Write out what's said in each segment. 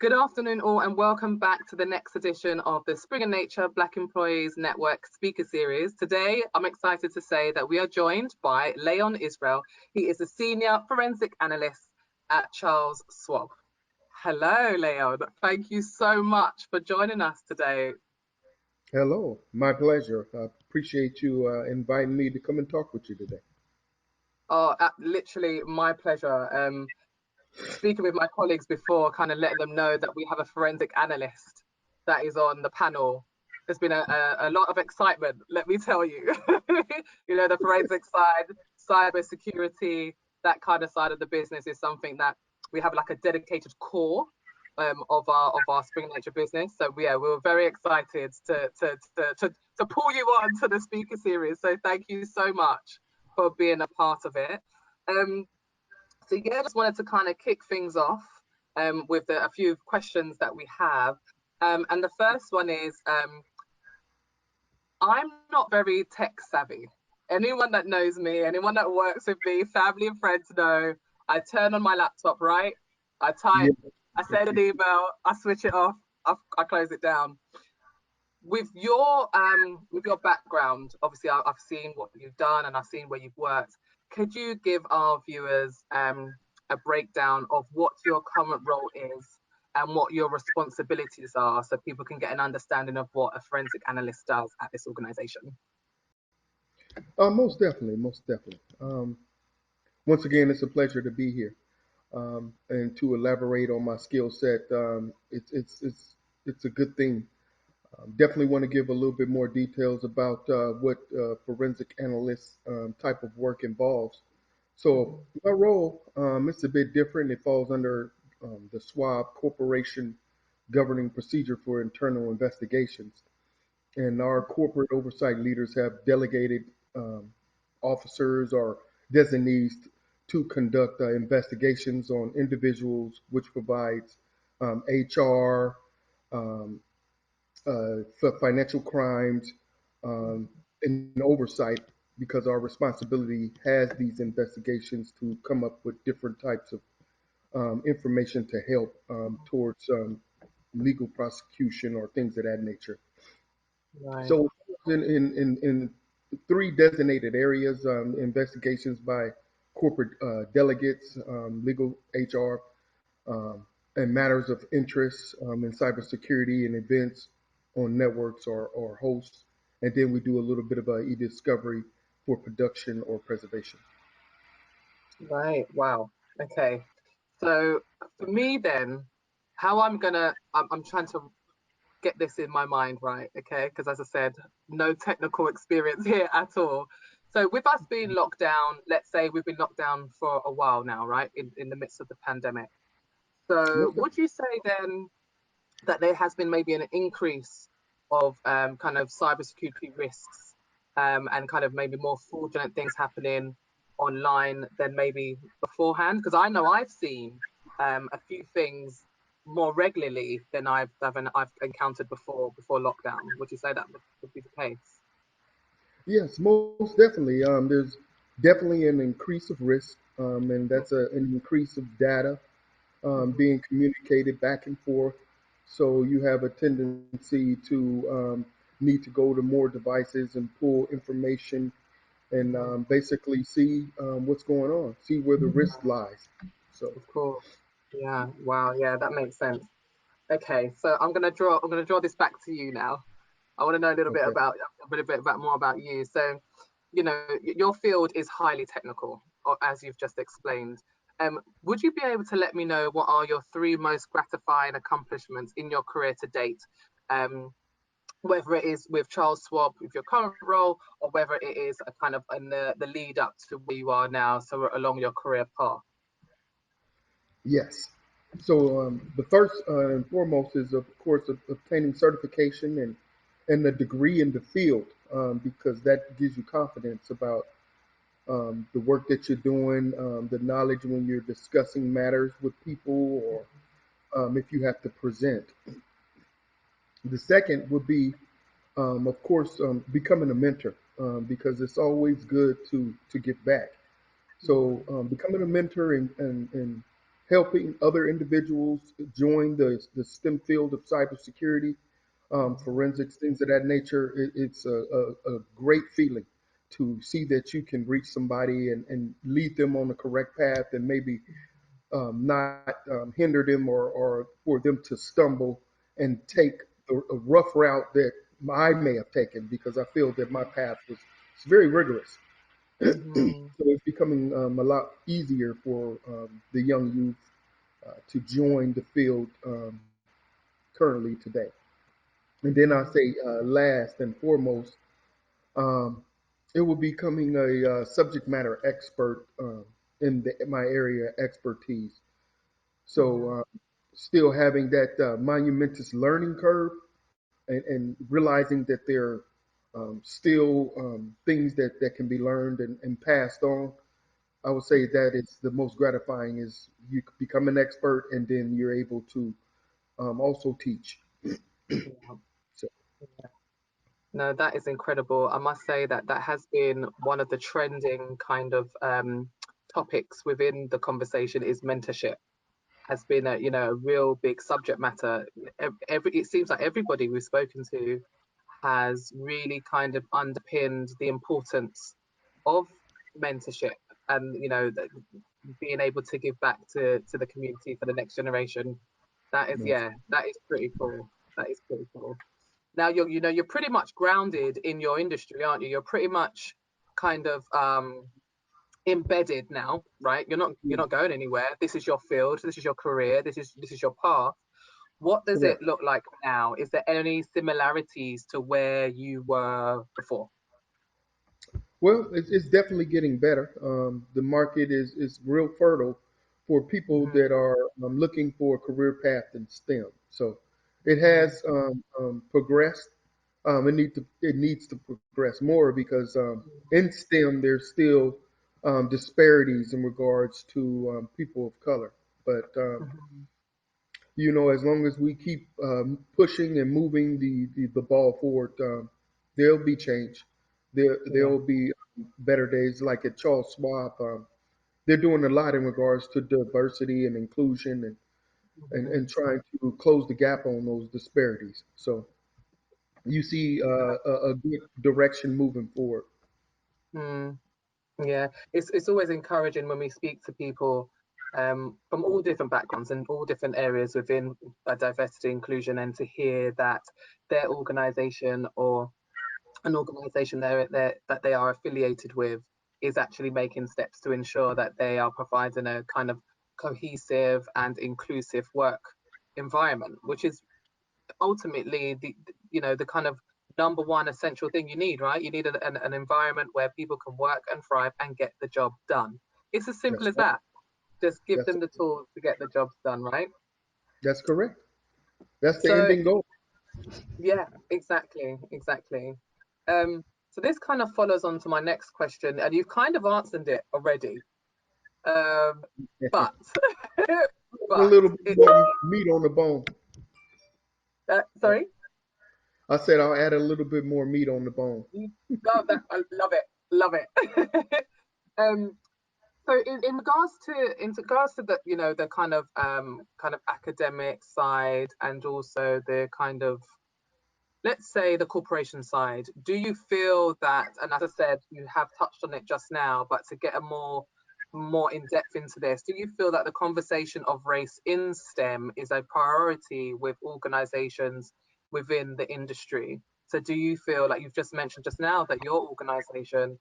Good afternoon all and welcome back to the next edition of the Spring and Nature Black Employees Network speaker series. Today, I'm excited to say that we are joined by Laeon Israel. He is a Senior Forensic Analyst at Charles Schwab. Hello, Laeon. Thank you so much for joining us today. Hello, my pleasure. I appreciate you inviting me to come and talk with you today. Oh, literally my pleasure. Speaking with my colleagues before, kind of letting them know that we have a forensic analyst that is on the panel. There's been a lot of excitement, let me tell you. You know, the forensic side, cybersecurity, that kind of side of the business is something that we have like a dedicated core of our Spring Nature business. So we were very excited to pull you on to the speaker series. So thank you so much for being a part of it. So yeah, just wanted to kind of kick things off with a few questions that we have. And the first one is, I'm not very tech savvy. Anyone that knows me, anyone that works with me, family and friends know, I turn on my laptop, right? I Yeah, type, I send an email, I switch it off, I close it down. With your background, obviously I've seen what you've done and I've seen where you've worked. Could you give our viewers a breakdown of what your current role is and what your responsibilities are so people can get an understanding of what a forensic analyst does at this organization? most definitely, most definitely. Once again, it's a pleasure to be here and to elaborate on my skill set. It's a good thing. Definitely want to give a little bit more details about what forensic analyst type of work involves. So my role, it's a bit different. It falls under the Schwab Corporation Governing Procedure for Internal Investigations. And our corporate oversight leaders have delegated um, officers or designees to conduct investigations on individuals, which provides HR, um, for financial crimes, and oversight, because our responsibility has these investigations to come up with different types of information to help towards legal prosecution or things of that nature. Right. So in three designated areas, investigations by corporate delegates, legal HR, and matters of interest in cybersecurity and events on networks or hosts. And then we do a little bit of e-discovery for production or preservation. Right. Wow. Okay. So for me then, how I'm trying to get this in my mind, right? Okay, because as I said, no technical experience here at all. So with us being locked down, let's say we've been locked down for a while now, right? In the midst of the pandemic. So Most would you say then that there has been maybe an increase of kind of cybersecurity risks and kind of maybe more fraudulent things happening online than maybe beforehand? Because I know I've seen a few things more regularly than I've encountered before lockdown. Would you say that would be the case? Yes, most definitely. There's definitely an increase of risk, and that's an increase of data being communicated back and forth. So you have a tendency to need to go to more devices and pull information and basically see what's going on, see where the risk lies. So Of course. Yeah. Wow. Yeah, that makes sense. Okay, so I'm gonna draw this back to you now. I want to know okay, a little bit about more about you. So, you know, your field is highly technical, as you've just explained. Would you be able to let me know what are your three most gratifying accomplishments in your career to date? Um, whether it is with Charles Schwab with your current role, or whether it is a kind of in the lead up to where you are now, so along your career path. yes. So the first and foremost is, of course, obtaining certification and a degree in the field, because that gives you confidence about the work that you're doing, the knowledge when you're discussing matters with people, or if you have to present. The second would be, of course, becoming a mentor, because it's always good to give back. So becoming a mentor and helping other individuals join the STEM field of cybersecurity, forensics, things of that nature. It's a great feeling to see that you can reach somebody and lead them on the correct path, and maybe not hinder them, or for them to stumble and take a rough route that I may have taken, because I feel that my path was it's very rigorous. So Hmm. it's becoming a lot easier for the young youth to join the field currently today. And then I Hmm. say, last and foremost, um, it will be becoming a subject matter expert in my area of expertise. Hmm. So still having that monumentous learning curve, and realizing that there are still things that can be learned and passed on. I would say that it's the most gratifying is you become an expert, and then you're able to also teach. Yeah. So No, that is incredible. I must say that that has been one of the trending kind of topics within the conversation is mentorship. Has been a a real big subject matter. Every it seems like everybody we've spoken to has really kind of underpinned the importance of mentorship and being able to give back to the community for the next generation. That is, yes. yeah, that is pretty cool. That is pretty cool. Now you're pretty much grounded in your industry, aren't you? You're pretty much kind of embedded now, right? You're not going anywhere. This is your field, this is your career, this is your path. What does it Correct. look like now? Is there any similarities to where you were before? Well, it's definitely getting better. The market is real fertile for people Hmm. that are looking for a career path in STEM. So it Hmm. has progressed. It needs to progress more, because in STEM there's still disparities in regards to people of color. But Hmm. as long as we keep pushing and moving the ball forward, there'll be change. Yeah. There'll be better days. Like at Charles Schwab, they're doing a lot in regards to diversity and inclusion, and Hmm. trying to close the gap on those disparities. So you see a good direction moving forward. Mm. Yeah, it's always encouraging when we speak to people from all different backgrounds and all different areas within diversity inclusion, and to hear that their organization or an organization that they are affiliated with is actually making steps to ensure that they are providing a kind of cohesive and inclusive work environment, which is ultimately the kind of number one essential thing you need, right? You need an environment where people can work and thrive and get the job done. It's as simple That's as right. that. Just give That's them the tools to get the jobs done, right? that's correct. That's the So ending goal. yeah, exactly. So this kind of follows on to my next question, and you've kind of answered it already. Um, but A but little bit it's more meat on the bone. sorry. I said I'll add a little bit more meat on the bone. You love that. I love it. um, so in regards to the the kind of academic side, and also the kind of, let's say, the corporation side, do you feel that, and as I said, you have touched on it just now, but to get a more in depth into this, do you feel that the conversation of race in STEM is a priority with organizations within the industry? So do you feel like you've just mentioned just now that your organization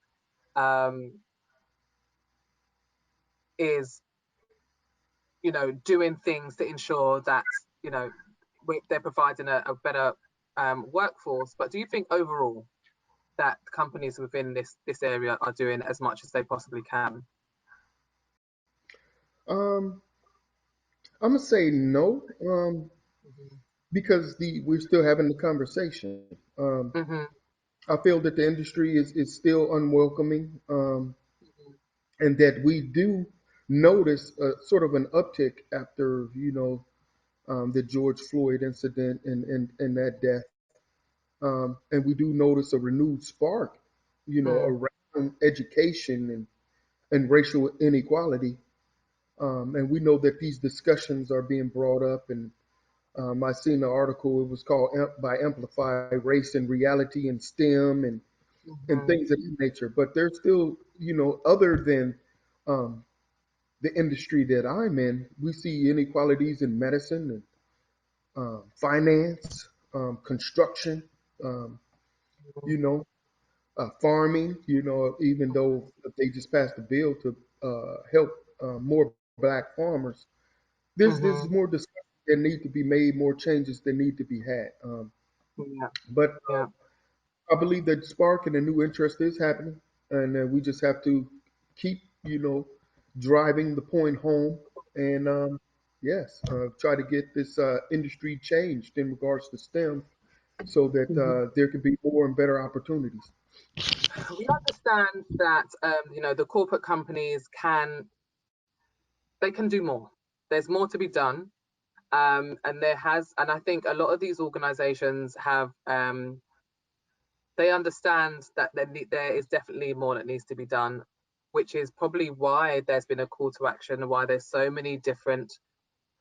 um, is doing things to ensure that you know they're providing a better workforce, but do you think overall that companies within this area are doing as much as they possibly can? Um, I'm gonna say no, because we're still having the conversation. Hmm. I feel that the industry is still unwelcoming, and that we do notice sort of an uptick after the George Floyd incident and that death, and we do notice a renewed spark, Mm. around education and racial inequality. And we know that these discussions are being brought up. And I seen the article. It was called by Amplify Race and Reality in STEM and Mhm. things of that nature. But there's still, other than um, the industry that I'm in, we see inequalities in medicine and finance, construction, um, you know, farming. Even though they just passed a bill to help more black farmers, there's Mhm. more discussion that need to be made, more changes that need to be had. Yeah. But Yeah. I believe that spark and a new interest is happening, and we just have to keep, driving the point home, and yes, try to get this industry changed in regards to STEM, so that Mhm. there can be more and better opportunities. We understand that the corporate companies can do more. There's more to be done. And I think a lot of these organizations have they understand that there is definitely more that needs to be done, which is probably why there's been a call to action, why there's so many different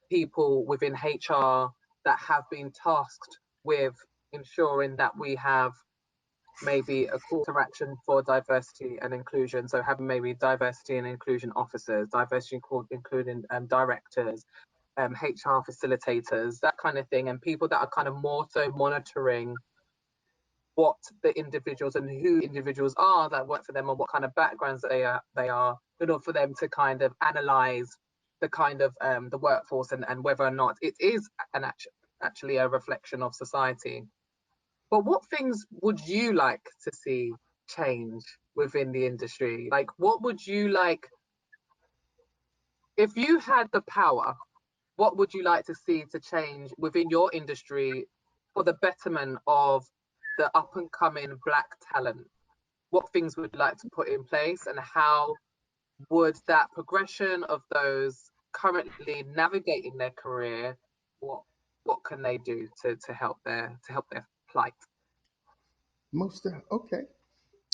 people within HR that have been tasked with ensuring that we have maybe a call to action for diversity and inclusion. So having maybe diversity and inclusion officers, including directors, HR facilitators, that kind of thing, and people that are kind of more so monitoring what the individuals and who individuals are that work for them, or what kind of backgrounds they are in order for them to kind of analyze the kind of the workforce, and whether or not it is actually a reflection of society. But what things would you like to see change within the industry? Like, what would you like if you had the power? What would you like to see to change within your industry for the betterment of the up and coming Black talent? What things would you like to put in place, and how would that progression of those currently navigating their career, what what can they do to help their plight? Okay.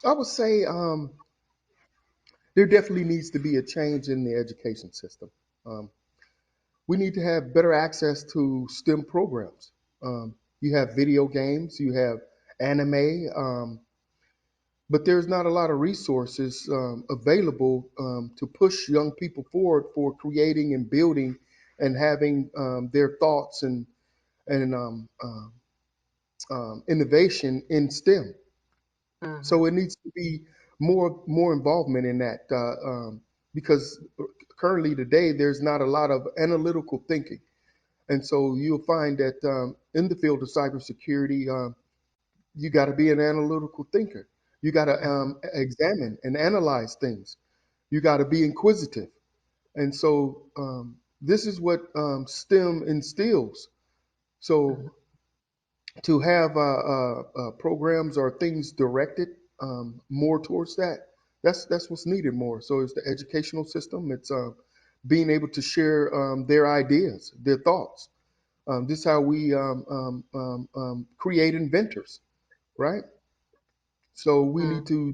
I would say there definitely needs to be a change in the education system. Um, we need to have better access to STEM programs. You have video games, you have anime, but there's not a lot of resources available to push young people forward for creating and building and having their thoughts and innovation in STEM. So Hmm. it needs to be more involvement in that because currently today there's not a lot of analytical thinking, and so you'll find that in the field of cybersecurity, you got to be an analytical thinker. You got to examine and analyze things. You got to be inquisitive, and so this is what STEM instills. Hmm. So to have programs or things directed more towards that. That's what's needed more. So it's the educational system. It's being able to share their ideas, their thoughts. This is how we create inventors, right? So we need Hmm.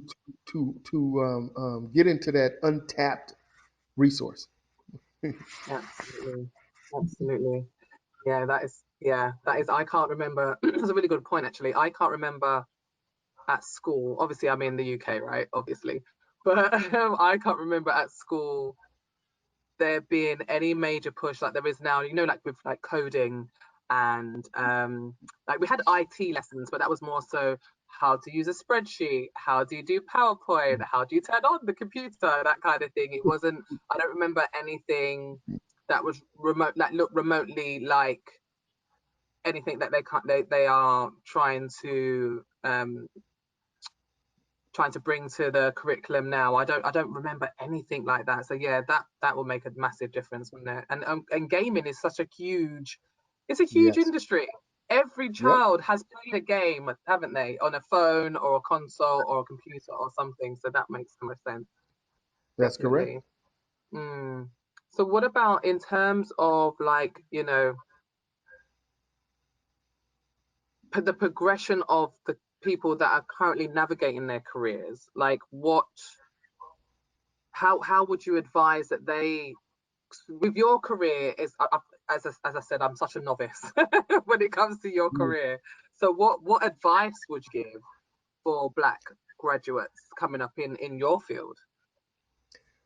to get into that untapped resource. Absolutely, absolutely. Yeah, that is. I can't remember. That's a really good point, actually. I can't remember at school. Obviously, I'm in the UK, right? Obviously, but I can't remember at school there being any major push like there is now. Like with like coding and like we had IT lessons, but that was more so how to use a spreadsheet, how do you do PowerPoint, how do you turn on the computer, that kind of thing. It wasn't. I don't remember anything that was remote, that looked remotely like anything that they are trying to bring to the curriculum now. I don't remember anything like that. So yeah, that will make a massive difference, wouldn't it? And gaming is such a huge, it's a huge Yes. industry. Every Yep. child has played a game, haven't they, on a phone or a console or a computer or something. So that makes so much sense. That's correct. Definitely. Mm. So what about in terms of like, the progression of the people that are currently navigating their careers? Like how would you advise that they with your career, as I said, I'm such a novice when it comes to your career. So what advice would you give for Black graduates coming up in your field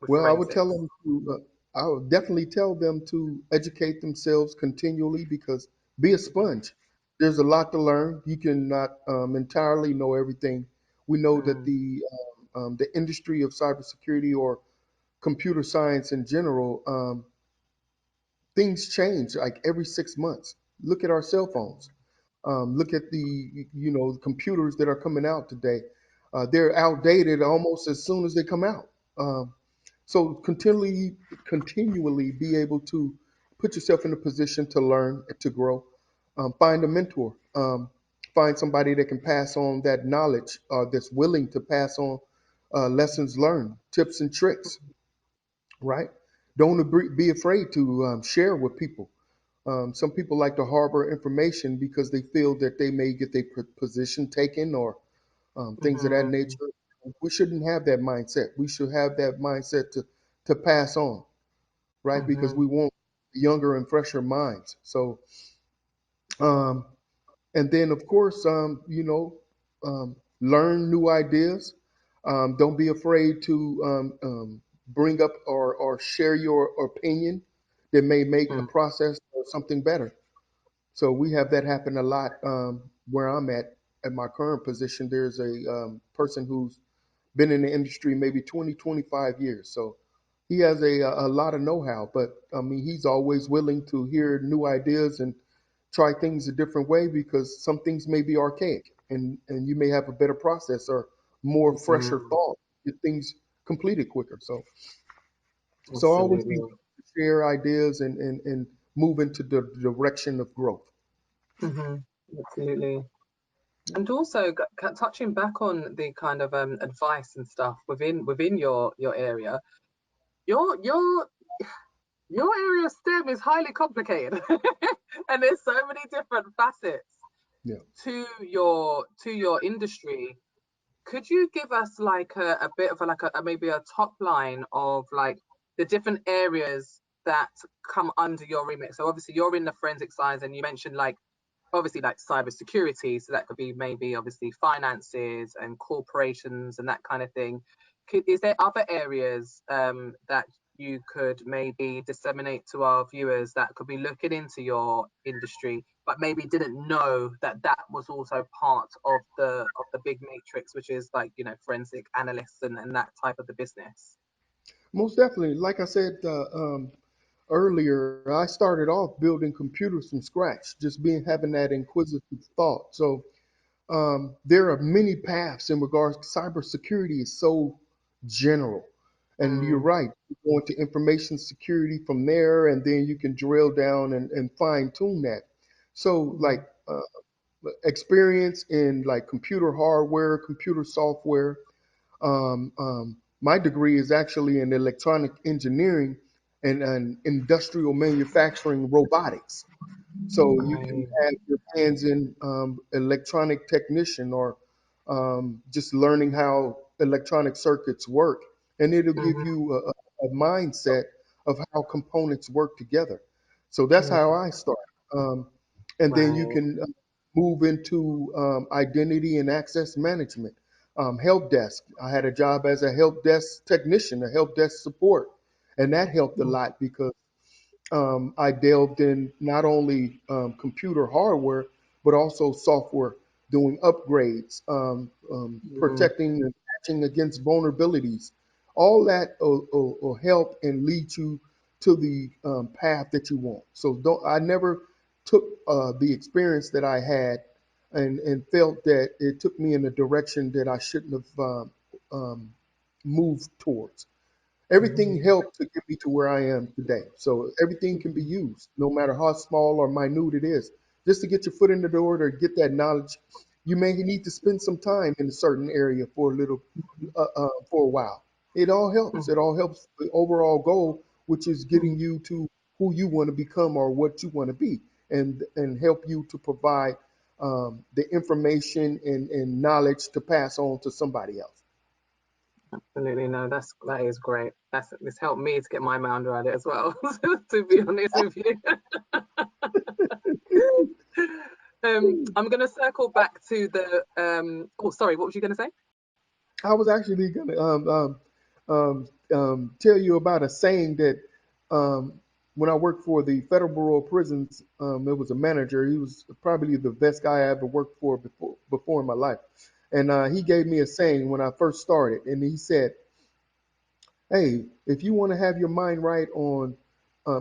with Well, I would tell forensics? them to, I would definitely tell them to educate themselves continually because be a sponge. There's a lot to learn. You cannot entirely know everything. We know that Mm, the industry of cybersecurity or computer science in general, things change like every 6 months. Look at our cell phones. Look at the computers that are coming out today. They're outdated almost as soon as they come out. Um, so continually be able to put yourself in a position to learn, to grow. Find a mentor. Find somebody that can pass on that knowledge, that's willing to pass on lessons learned, tips and tricks. Right? Don't be afraid to share with people. Some people like to harbor information because they feel that they may get their position taken or things of that mhm, nature. We shouldn't have that mindset. We should have that mindset to pass on, right? Because mhm, we want younger and fresher minds. So, um, and then of course, learn new ideas. Don't be afraid to bring up or share your opinion that may make a mm, process or something better. So we have that happen a lot where I'm at my current position. There's a person who's been in the industry maybe 20, 25 years. So he has a lot of know-how, but I mean, he's always willing to hear new ideas and try things a different way because some things may be archaic and you may have a better process or more fresher mhm. thought, get things completed quicker. So always be Absolutely. willing to share ideas and move into the direction of growth. Mhm. Absolutely. And also touching back on the kind of advice and stuff within your area, your your your area of STEM is highly complicated, and there's so many different facets Yeah. to your industry. Could you give us like a bit of maybe a top line of like the different areas that come under your remit? So obviously you're in the forensic science, and you mentioned like obviously like cybersecurity, so that could be maybe obviously finances and corporations and that kind of thing. Is there other areas that you could maybe disseminate to our viewers that could be looking into your industry but maybe didn't know that that was also part of the big matrix, which is like forensic analysts and that type of the business? Most definitely. Like I said earlier, I started off building computers from scratch, just being having that inquisitive thought. So there are many paths in regards to cybersecurity is so general. And you're Mm, right, you go into information security from there, and then you can drill down and fine tune that. So, mm, like experience in like computer hardware, computer software. My degree is actually in electronic engineering and industrial manufacturing robotics. So you can right. have your hands in electronic technician or just learning how electronic circuits work, and it'll give Mhm, you a mindset of how components work together. So that's how mm, I start, and then you right. can move into identity and access management, help desk. I had a job as a help desk technician, a help desk support, and that helped a Mm, lot because I delved in not only computer hardware, but also software, doing upgrades, mhm, protecting and patching against vulnerabilities. All that will help and lead you to the path that you want. So I never took the experience that I had and felt that it took me in a direction that I shouldn't have um, moved towards. Everything mhm, helped to get me to where I am today. So everything can be used, no matter how small or minute it is. Just to get your foot in the door to get that knowledge, you may need to spend some time in a certain area for a little, for a while. It all helps. mhm, It all helps the overall goal, which is mhm. getting you to who you want to become or what you want to be, and help you to provide the information and knowledge to pass on to somebody else. Absolutely, no, that is great. It's helped me to get my mind around it as well. To be honest with you, I'm gonna circle back to the. Oh, sorry, what was you gonna say? I was actually going to tell you about a saying that um, when I worked for the Federal Bureau of Prisons, it was a manager. He was probably the best guy I ever worked for before in my life. And he gave me a saying when I first started. And he said, hey, if you want to have your mind right on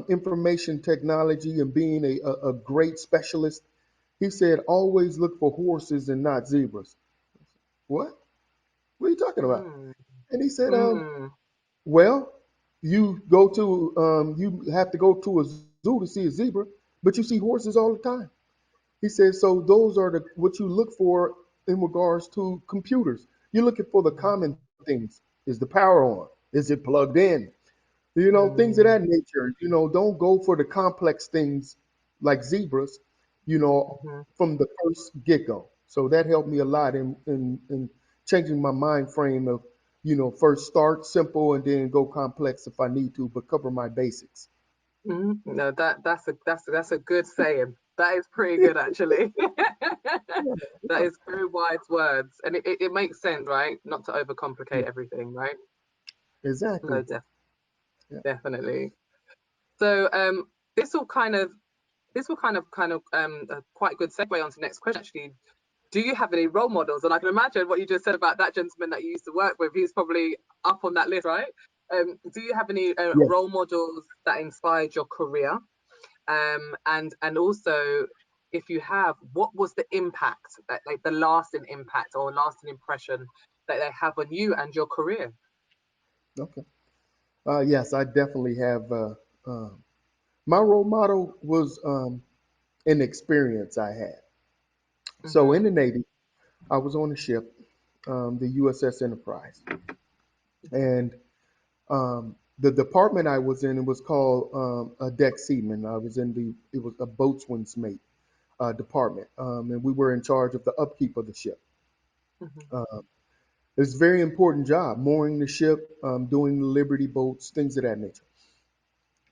information technology and being a great specialist, he said, always look for horses and not zebras. What? What are you talking about? Mm, And he said, mm, well, you have to go to a zoo to see a zebra, but you see horses all the time. He said, so those are what you look for in regards to computers. You're looking for the common things. Is the power on? Is it plugged in? Things of mm, that nature. Don't go for the complex things like zebras, mhm. from the first get-go. So that helped me a lot in changing my mind frame of, first start simple and then go complex if I need to, but cover my basics. No, that's a good saying. That is pretty good actually. Yeah, That yeah, is very wise words, and it makes sense, right? Not to overcomplicate everything, right? No, exactly. Yeah. definitely. So this will kind of quite a good segue on to the next question actually. Do you have any role models? And I can imagine what you just said about that gentleman that you used to work with. He's probably up on that list, right? Do you have any Yes. role models that inspired your career? And also, if you have, what was the impact, like the lasting impact or lasting impression that they have on you and your career? Okay. Yes, I definitely have. Uh, my role model was an experience I had. So in Hmm. the Navy, I was on a ship, the USS Enterprise, and the department I was in, it was called a deck seaman. I was in it was a boatswain's mate department, and we were in charge of the upkeep of the ship. Hmm. Uh, it's a very important job, mooring the ship, doing the Liberty boats, things of that nature.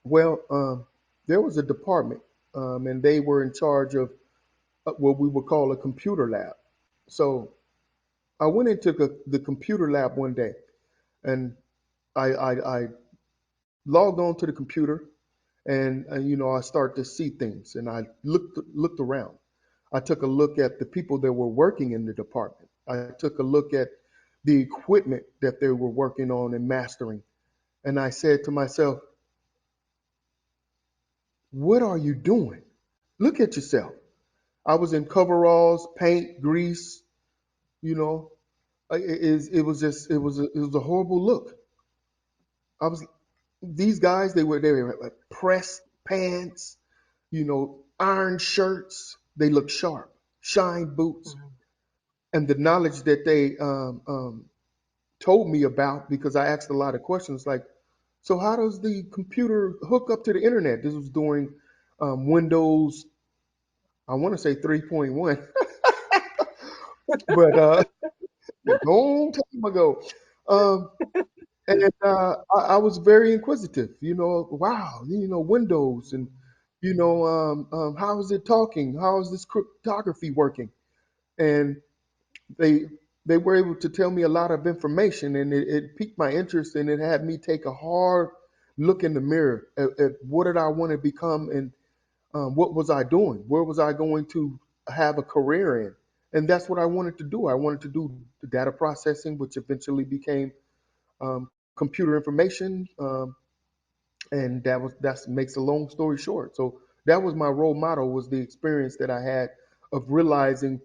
Well, there was a department, and they were in charge of what we would call a computer lab. So I went into the computer lab one day, and I logged on to the computer, and I started to see things, and I looked around. I took a look at the people that were working in the department. I took a look at the equipment that they were working on and mastering, and I said to myself, "What are you doing? Look at yourself." I was in coveralls, paint, grease. You know, it was just it was a horrible look. I was these guys they were like pressed pants, iron shirts. They look sharp, shine boots, Hmm. and the knowledge that they told me about because I asked a lot of questions like, so how does the computer hook up to the internet? This was during Windows, I want to say 3.1, but a long time ago. Um, and I was very inquisitive. Wow, Windows and how is it talking? How is this cryptography working? And they they were able to tell me a lot of information, and it piqued my interest, and it had me take a hard look in the mirror at what did I want to become, and what was I doing? Where was I going to have a career in? And that's what I wanted to do. I wanted to do the data processing, which eventually became computer information, and that makes a long story short. So that was my role model, was the experience that I had of realizing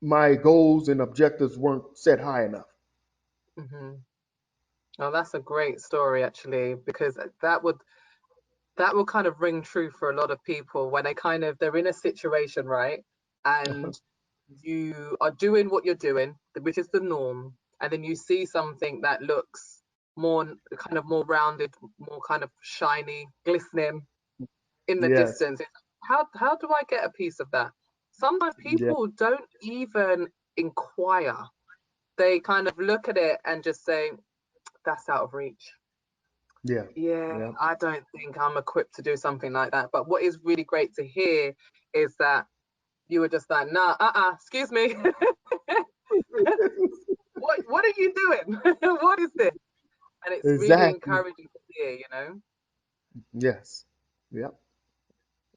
my goals and objectives weren't set high enough. Hmm. Oh, that's a great story actually, because that would kind of ring true for a lot of people when they're in a situation, right? And you are doing what you're doing, which is the norm, and then you see something that looks more kind of more rounded, more kind of shiny, glistening in the Yes. distance. How do I get a piece of that? Sometimes Yeah. people don't even inquire they kind of look at it and just say, that's out of reach. Yeah. Yeah, Yeah. I don't think I'm equipped to do something like that. But what is really great to hear is that you were just like, nah, excuse me. What are you doing? What is this? And it's really Exactly. encouraging to hear, you know, Yes. Yep.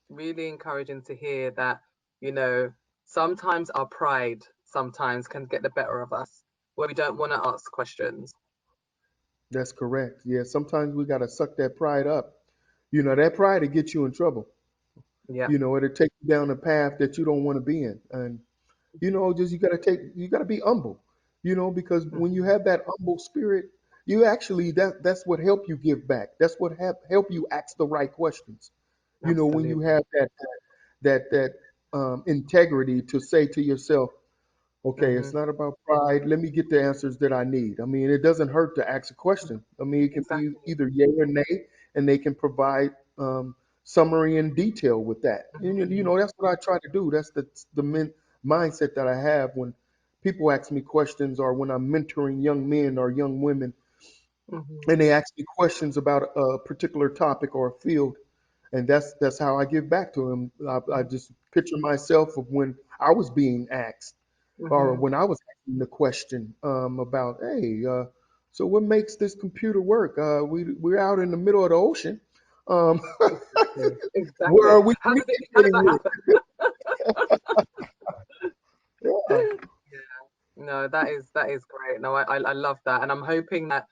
really encouraging to hear that, you know, sometimes our pride sometimes can get the better of us where we don't want to ask questions. That's correct. Yeah. Sometimes we got to suck that pride up. You know, that pride will get you in trouble. Yeah. You know, it'll take you down a path that you don't want to be in. And, you know, just you got to be humble, you know, because when you Mhm. have that humble spirit, you actually, that's what help you give back. That's what help you ask the right questions. You know, when you Absolutely. have that integrity to say to yourself, okay, Hmm. it's not about pride. Let me get the answers that I need. I mean, it doesn't hurt to ask a question. I mean, it can be Exactly. either yay or nay, and they can provide summary and detail with that. And you Hmm. know, that's what I try to do. That's the mindset that I have when people ask me questions, or when I'm mentoring young men or young women, Hmm. and they ask me questions about a particular topic or a field, and that's how I give back to them. I just picture myself of when I was being asked, or Hmm. when I was asking the question about, hey, so what makes this computer work? We're out in the middle of the ocean. Um, Exactly. where Exactly. are we How did communicating that with? happen? Yeah. No, that is great. No, I love that, and I'm hoping that,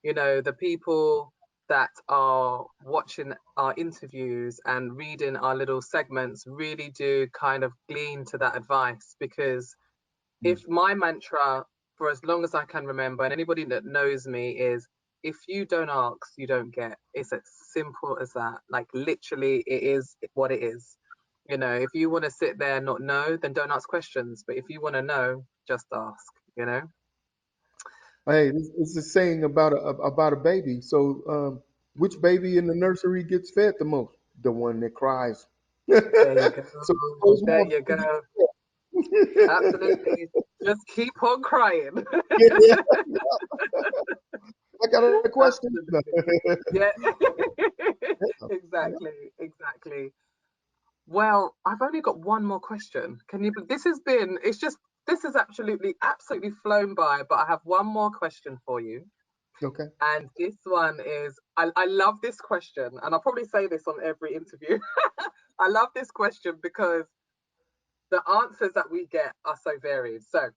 you know, the people that are watching our interviews and reading our little segments really do kind of glean to that advice, because Mm. if my mantra for as long as I can remember, and anybody that knows me, is if you don't ask, you don't get. It's as simple as that. Like literally, it is what it is. You know, if you want to sit there and not know, then don't ask questions. But if you want to know, just ask, you know? Hey, this is a saying about a baby. So, which baby in the nursery gets fed the most? The one that cries. There you go. So those There more you baby go. gets fed. Absolutely. Just keep on crying. Yeah, I got a question. Absolutely. Yeah. Yeah, yeah. Exactly. Exactly. Well, I've only got one more question. This has been, this has absolutely flown by, but I have one more question for you. Okay. And this one is, I love this question, and I'll probably say this on every interview. I love this question because the answers that we get are so varied. So,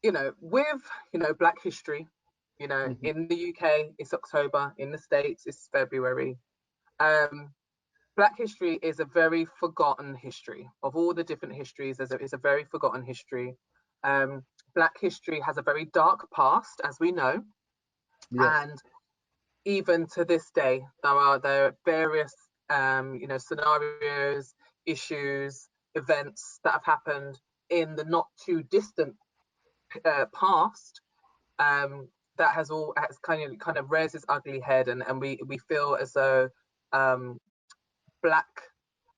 you know, with, you know, Black history, you know, Mhm. in the UK, it's October, in the States, it's February. Um, Black history is a very forgotten history. Of all the different histories, it's a very forgotten history. Um, Black history has a very dark past, as we know, Yes. and even to this day, there are various you know, scenarios, issues, events that have happened in the not too distant past, um, that has kind of rears its ugly head, and we feel as though um, Black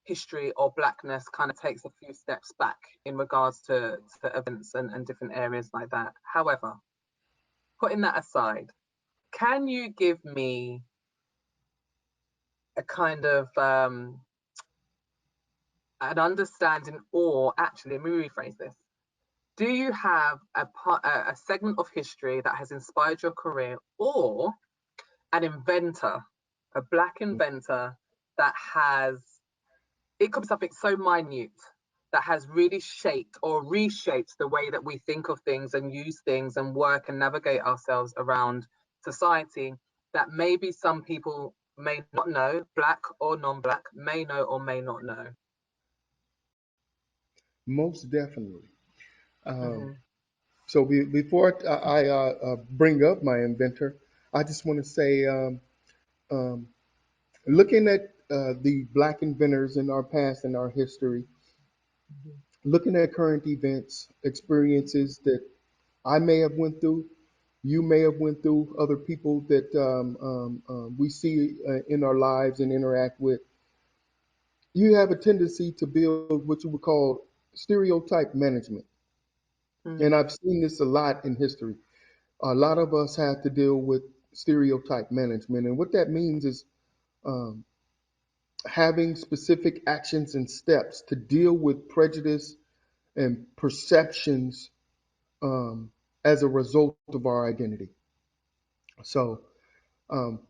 history or blackness kind of takes a few steps back in regards to events and different areas like that. However, putting that aside, can you give me a kind of an understanding, or actually, let me rephrase this. Do you have a segment of history that has inspired your career, or an inventor, a Black inventor that has, it could be something so minute that has really shaped or reshaped the way that we think of things and use things and work and navigate ourselves around society, that maybe some people may not know, Black or non-Black, may know or may not know? Most definitely. Um, Hmm. so before I bring up my inventor, I just want to say, um, looking at the Black inventors in our past and our history, looking at current events, experiences that I may have went through, you may have went through, other people that we see in our lives and interact with, you have a tendency to build what you would call stereotype management. And Mm. I've seen this a lot in history. A lot of us have to deal with stereotype management. And what that means is um, having specific actions and steps to deal with prejudice and perceptions as a result of our identity. So,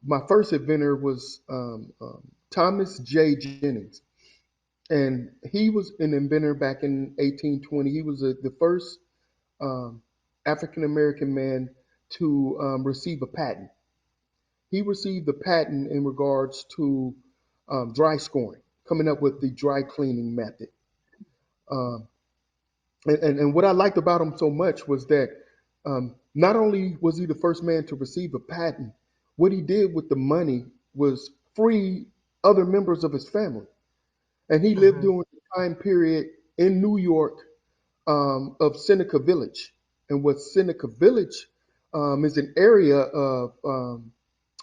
my first inventor was Thomas J. Jennings, and he was an inventor back in 1820. He was the first um, African American man to receive a patent. He received the patent in regards to dry scoring, coming up with the dry cleaning method. Um, and what I liked about him so much was that not only was he the first man to receive a patent, what he did with the money was free other members of his family. And he lived Hmm. during the time period in New York of Seneca Village. And what Seneca Village is an area of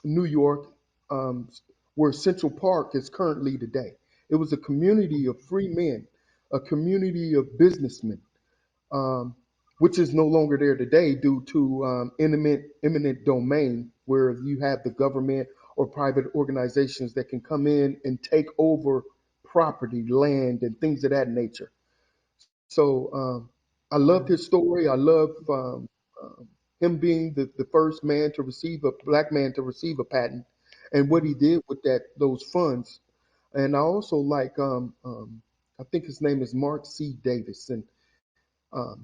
New York um, where Central Park is currently today. It was a community of free men, a community of businessmen, um, which is no longer there today due to eminent domain, where you have the government or private organizations that can come in and take over property, land, and things of that nature. So I loved his story. I love him being the first man to receive a black man to receive a patent, and what he did with those funds. And I also like I think his name is Mark C. Davis, and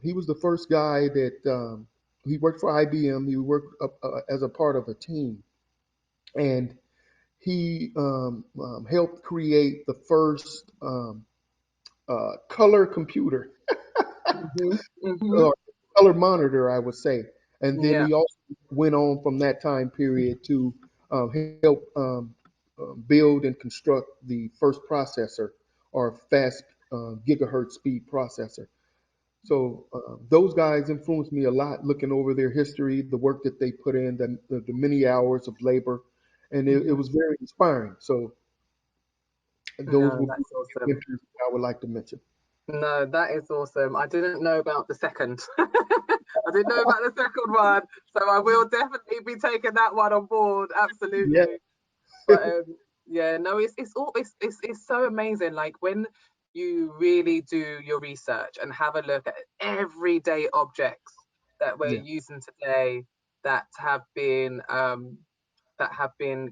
he was the first guy that he worked for IBM. He worked as a part of a team, and he helped create the first color computer Hmm. Hmm. or color monitor, I would say. And then Yeah. he also went on from that time period to help build and construct the first processor or fast gigahertz speed processor. So those guys influenced me a lot, looking over their history, the work that they put in, the many hours of labor, and it Hmm. was very inspiring. So those No, would be that's awesome. mentors I would like to mention. No, that is awesome. I didn't know about the second. I didn't know about the second one, so I will definitely be taking that one on board. Yeah, Absolutely. But yeah, no, it's so amazing. Like when you really do your research and have a look at everyday objects that we're yeah, using today that have been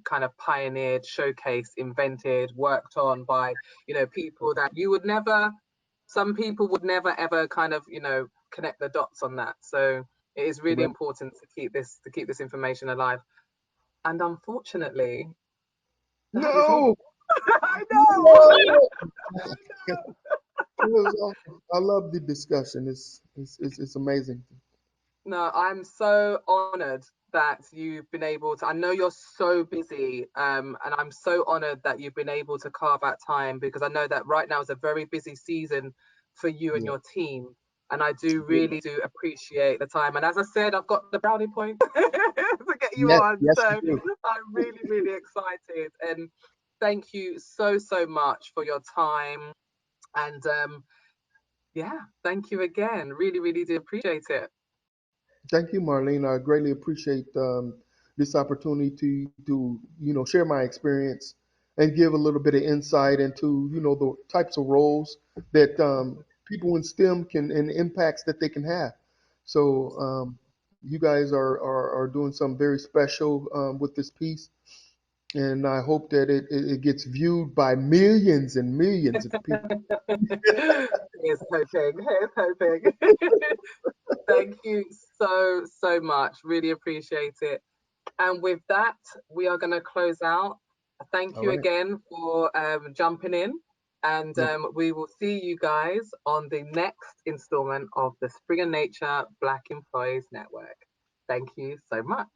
kind of pioneered, showcased, invented, worked on by people that you would never. Some people would never ever kind of connect the dots on that. So it is really right. important to keep this information alive. And unfortunately, that is all. No, I know. no. I know. It was awesome. I love the discussion. It's amazing. No, I'm so honored that you've been able to. I know you're so busy, and I'm so honored that you've been able to carve out time because I know that right now is a very busy season for you and Yeah. your team. And I do really do appreciate the time. And as I said, I've got the brownie point to get you Yes, on. yes, So you do. I'm really, really excited. And thank you so, so much for your time. And yeah, thank you again. Really, really do appreciate it. Thank you, Marlene. I greatly appreciate this opportunity to share my experience and give a little bit of insight into the types of roles that people in STEM can and impacts that they can have. So you guys are doing something very special with this piece, and I hope that it gets viewed by millions and millions of people. Here's hoping. Here's hoping. Thank you so, so much. Really appreciate it. And with that, we are going to close out. Thank All you right. again for jumping in. And No, we will see you guys on the next installment of the Springer Nature Black Employees Network. Thank you so much.